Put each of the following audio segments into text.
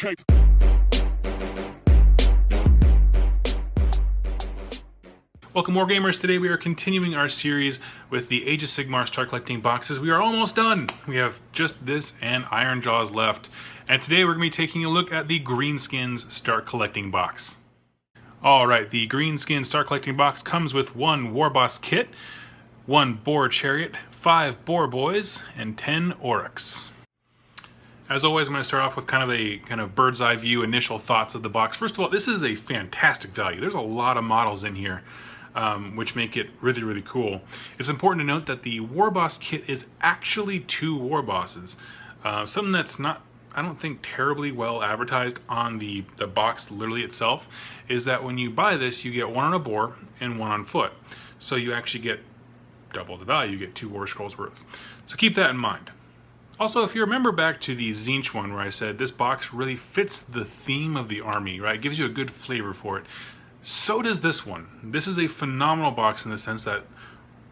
Okay. Welcome, Wargamers. Today we are continuing our series with the Age of Sigmar Star Collecting boxes. We are almost done. We have just this and Iron Jaws left. And today we're going to be taking a look at the Greenskinz Star Collecting box. Alright, the Greenskinz Star Collecting box comes with 1 Warboss kit, 1 Boar Chariot, 5 Boar Boys, and 10 Oryx. As always, I'm going to start off with kind of bird's eye view initial thoughts of the box. First of all, this is a fantastic value. There's a lot of models in here, which make it really, really cool. It's important to note that the Warboss kit is actually 2 Warbosses. Something that's not, I don't think, terribly well advertised on the box literally itself is that when you buy this, you get 1 on a boar and 1 on foot. So you actually get double the value. You get 2 War Scrolls worth. So keep that in mind. Also, if you remember back to the Tzeentch one where I said this box really fits the theme of the army, right? It gives you a good flavor for it. So does this one. This is a phenomenal box in the sense that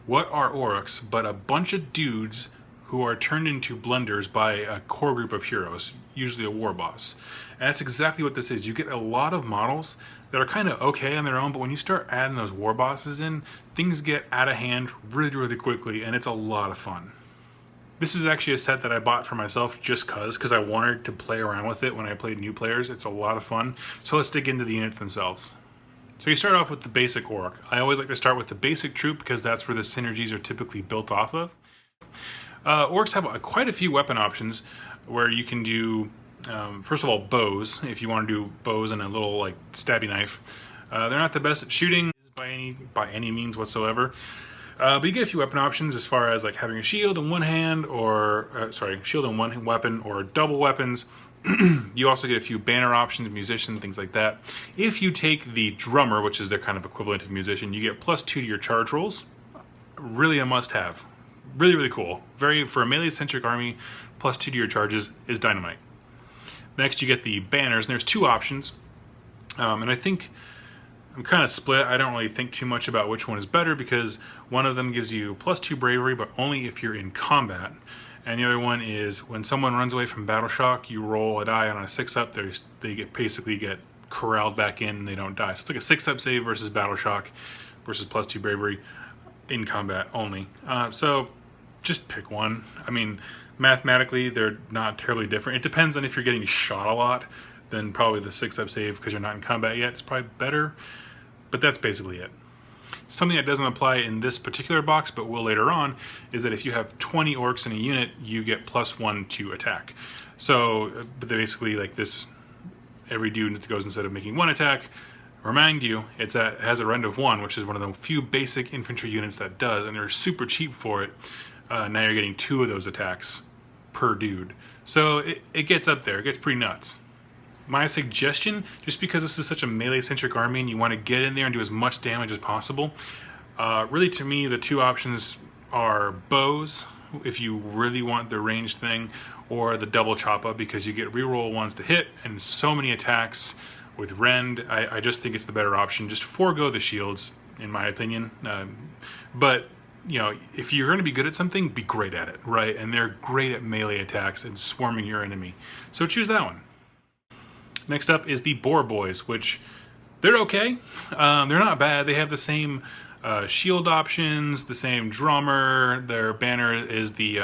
what are Oryx but a bunch of dudes who are turned into blenders by a core group of heroes, usually a war boss. And that's exactly what this is. You get a lot of models that are kind of okay on their own, but when you start adding those war bosses in, things get out of hand really, really quickly, and it's a lot of fun. This is actually a set that I bought for myself just because I wanted to play around with it when I played new players. It's a lot of fun. So let's dig into the units themselves. So you start off with the basic Orc. I always like to start with the basic troop because that's where the synergies are typically built off of. Orcs have quite a few weapon options where you can do, first of all, bows, if you want to do bows and a little like stabby knife. They're not the best at shooting by any means whatsoever. But you get a few weapon options as far as like having a shield in one hand or, shield in one weapon or double weapons. You also get a few banner options, musician, things like that. If you take the drummer, which is their kind of equivalent of musician, you get +2 to your charge rolls. Really a must-have. Really, really cool. For a melee-centric army, +2 to your charges is dynamite. Next, you get the banners, and there's 2 options. And I think I'm kind of split. I don't really think too much about which one is better because one of them gives you +2 bravery, but only if you're in combat. And the other one is when someone runs away from battle shock, you roll a die on a 6-up. They basically get corralled back in and they don't die. So it's like a 6-up save versus battle shock versus +2 bravery in combat only. So just pick one. I mean, mathematically, they're not terribly different. It depends on if you're getting shot a lot, then probably the 6-up save because you're not in combat yet is probably better. But that's basically it. Something that doesn't apply in this particular box, but will later on, is that if you have 20 orcs in a unit, you get +1 to attack. So, but basically, like this, every dude that goes, instead of making 1 attack, remind you, it has a rend of 1, which is one of the few basic infantry units that does, and they're super cheap for it. Now you're getting 2 of those attacks per dude. So it gets up there. It gets pretty nuts. My suggestion, just because this is such a melee-centric army and you want to get in there and do as much damage as possible, really to me the 2 options are bows, if you really want the ranged thing, or the double choppa because you get reroll ones to hit and so many attacks with rend. I just think it's the better option. Just forego the shields, in my opinion. But you know, if you're going to be good at something, be great at it, right? And they're great at melee attacks and swarming your enemy. So choose that one. Next up is the Boar Boys, which they're okay. They're not bad. They have the same shield options, the same drummer. Their banner is they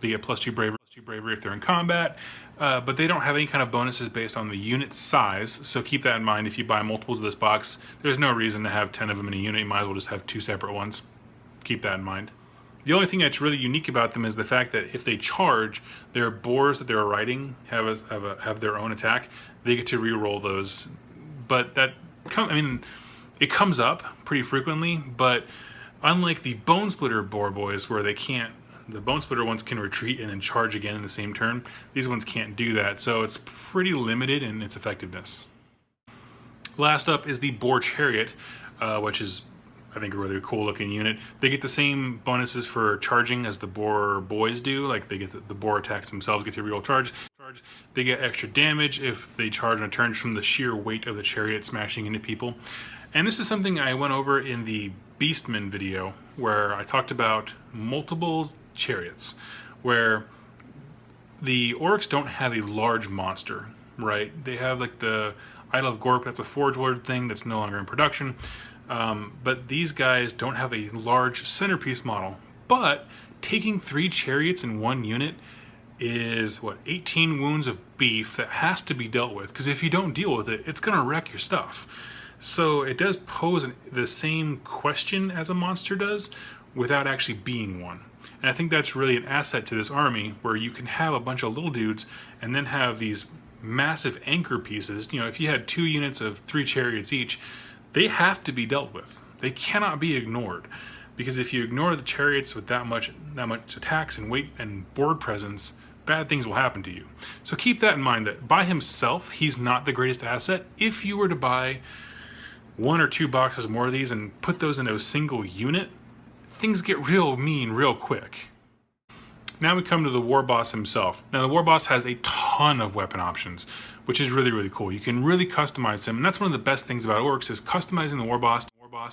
get +2 bravery if they're in combat. But they don't have any kind of bonuses based on the unit size. So keep that in mind if you buy multiples of this box. There's no reason to have 10 of them in a unit. You might as well just have 2 separate ones. Keep that in mind. The only thing that's really unique about them is the fact that if they charge, their boars that they're riding have their own attack. They get to re-roll those, but it comes up pretty frequently. But unlike the Bone Splitter Boar Boys, where the Bone Splitter ones can retreat and then charge again in the same turn, these ones can't do that. So it's pretty limited in its effectiveness. Last up is the Boar Chariot, which is, I think, a really cool looking unit. They get the same bonuses for charging as the Boar Boys do. Like they get the Boar attacks themselves get to reroll charge. They get extra damage if they charge on a turn from the sheer weight of the chariot smashing into people. And this is something I went over in the Beastman video where I talked about multiple chariots, where the orcs don't have a large monster. right? They have like the Idol of Gorp, that's a Forge Lord thing that's no longer in production. But these guys don't have a large centerpiece model. But taking 3 chariots in one unit is, what, 18 wounds of beef that has to be dealt with. Because if you don't deal with it, it's going to wreck your stuff. So it does pose the same question as a monster does without actually being one. And I think that's really an asset to this army, where you can have a bunch of little dudes and then have these massive anchor pieces. You know, if you had 2 units of 3 chariots each, they have to be dealt with. They cannot be ignored. Because if you ignore the chariots with that much attacks and weight and board presence, bad things will happen to you. So keep that in mind, that by himself, he's not the greatest asset. If you were to buy 1 or 2 boxes more of these and put those into a single unit, things get real mean real quick. Now we come to the War Boss himself. Now the War Boss has a ton of weapon options, which is really, really cool. You can really customize him, and that's one of the best things about Orcs, is customizing the War Boss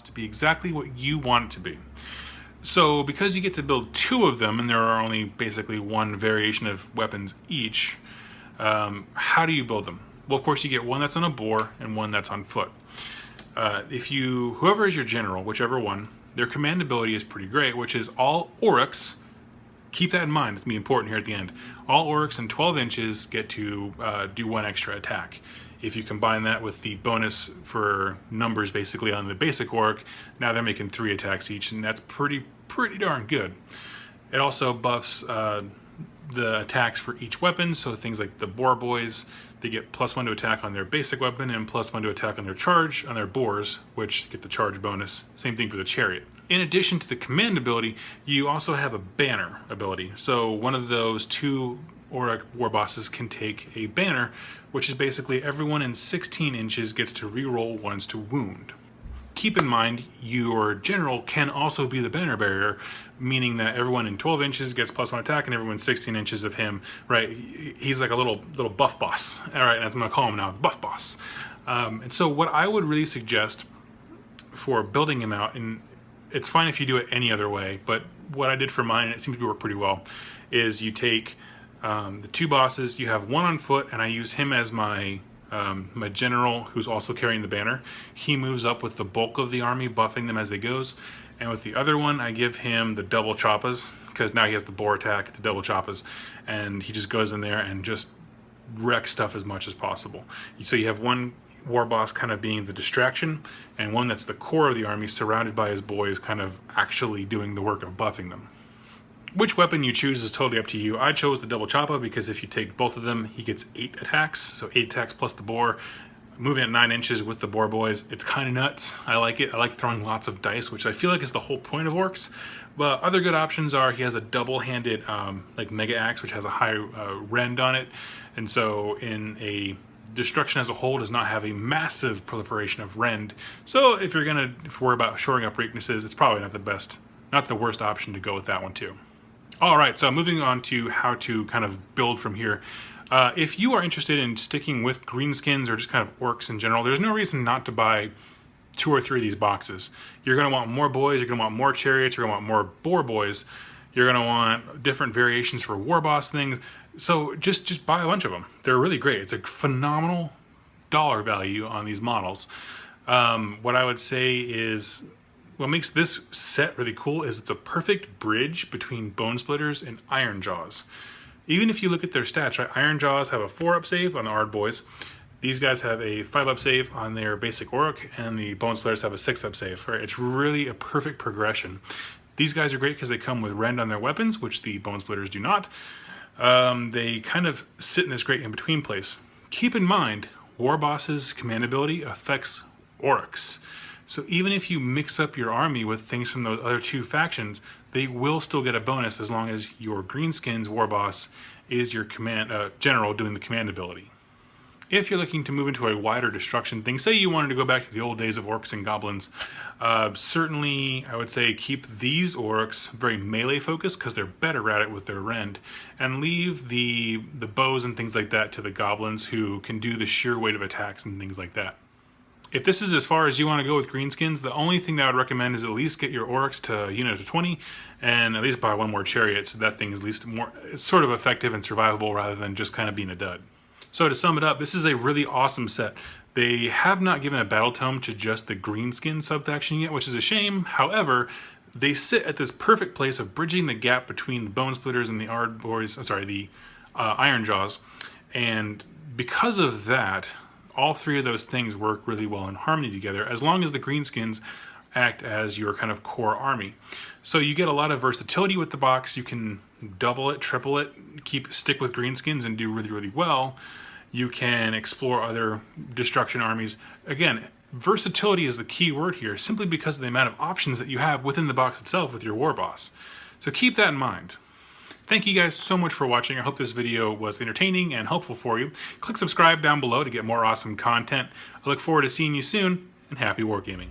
to be exactly what you want it to be. So because you get to build 2 of them, and there are only basically 1 variation of weapons each, how do you build them? Well, of course you get one that's on a boar and one that's on foot. Whoever is your general, whichever one, their command ability is pretty great, which is all Orcs. Keep that in mind, it's going to be important here at the end. All Orcs in 12 inches get to do 1 extra attack. If you combine that with the bonus for numbers basically on the basic Orc, now they're making 3 attacks each, and that's pretty darn good. It also buffs the attacks for each weapon, so things like the Boar Boys, they get +1 to attack on their basic weapon and +1 to attack on their charge, on their boars, which get the charge bonus. Same thing for the Chariot. In addition to the command ability, you also have a banner ability. So one of those 2 Auric War Bosses can take a banner, which is basically everyone in 16 inches gets to reroll 1s to wound. Keep in mind, your general can also be the banner bearer, meaning that everyone in 12 inches gets +1 attack, and everyone 16 inches of him, right? He's like a little buff boss. All right, that's what I'm gonna call him now, buff boss. And so what I would really suggest for building him out, and it's fine if you do it any other way, but what I did for mine, and it seems to work pretty well, is you take the 2 bosses, you have 1 on foot, and I use him as my general who's also carrying the banner. He moves up with the bulk of the army, buffing them as he goes. And with the other one, I give him the double choppas, because now he has the boar attack, the double choppas, and he just goes in there and just wrecks stuff as much as possible. So you have 1 War Boss kind of being the distraction, and 1 that's the core of the army, surrounded by his boys, kind of actually doing the work of buffing them. Which weapon you choose is totally up to you. I chose the double choppa because if you take both of them, he gets 8 attacks. So 8 attacks plus the boar. Moving at 9 inches with the boar boys, it's kind of nuts. I like it. I like throwing lots of dice, which I feel like is the whole point of Orcs. But other good options are he has a double-handed like mega axe, which has a high rend on it. And so in a destruction as a whole does not have a massive proliferation of rend. So if you're gonna worry about shoring up weaknesses, it's probably not the worst option to go with that one too. All right, so moving on to how to kind of build from here. If you are interested in sticking with Greenskinz or just kind of Orcs in general, there's no reason not to buy 2 or 3 of these boxes. You're going to want more boys, you're going to want more chariots, you're going to want more boar boys, you're going to want different variations for War Boss things. So just buy a bunch of them. They're really great. It's a phenomenal dollar value on these models. What I would say is, what makes this set really cool is it's a perfect bridge between Bone Splitters and Iron Jaws. Even if you look at their stats, right? Iron Jaws have a 4-up save on the Ard Boys. These guys have a 5-up save on their basic Auric, and the Bone Splitters have a 6-up save. Right? It's really a perfect progression. These guys are great because they come with rend on their weapons, which the Bone Splitters do not. They kind of sit in this great in-between place. Keep in mind, War Boss's command ability affects Orcs. So even if you mix up your army with things from those other 2 factions, they will still get a bonus as long as your Greenskinz War Boss is your general doing the command ability. If you're looking to move into a wider destruction thing, say you wanted to go back to the old days of Orcs and Goblins, certainly I would say keep these Orcs very melee focused because they're better at it with their rend, and leave the bows and things like that to the Goblins who can do the sheer weight of attacks and things like that. If this is as far as you want to go with Greenskinz, the only thing that I would recommend is at least get your Orcs to a unit of 20 and at least buy 1 more Chariot so that thing is at least more, it's sort of effective and survivable rather than just kind of being a dud. So to sum it up, this is a really awesome set. They have not given a battle tome to just the Greenskinz subfaction yet, which is a shame. However, they sit at this perfect place of bridging the gap between the Bone Splitters and the Iron Jaws. And because of that, all three of those things work really well in harmony together, as long as the Greenskinz act as your kind of core army. So you get a lot of versatility with the box. You can double it, triple it, stick with Greenskinz and do really, really well. You can explore other destruction armies. Again, versatility is the key word here, simply because of the amount of options that you have within the box itself with your war boss. So keep that in mind. Thank you guys so much for watching. I hope this video was entertaining and helpful for you. Click subscribe down below to get more awesome content. I look forward to seeing you soon, and happy wargaming.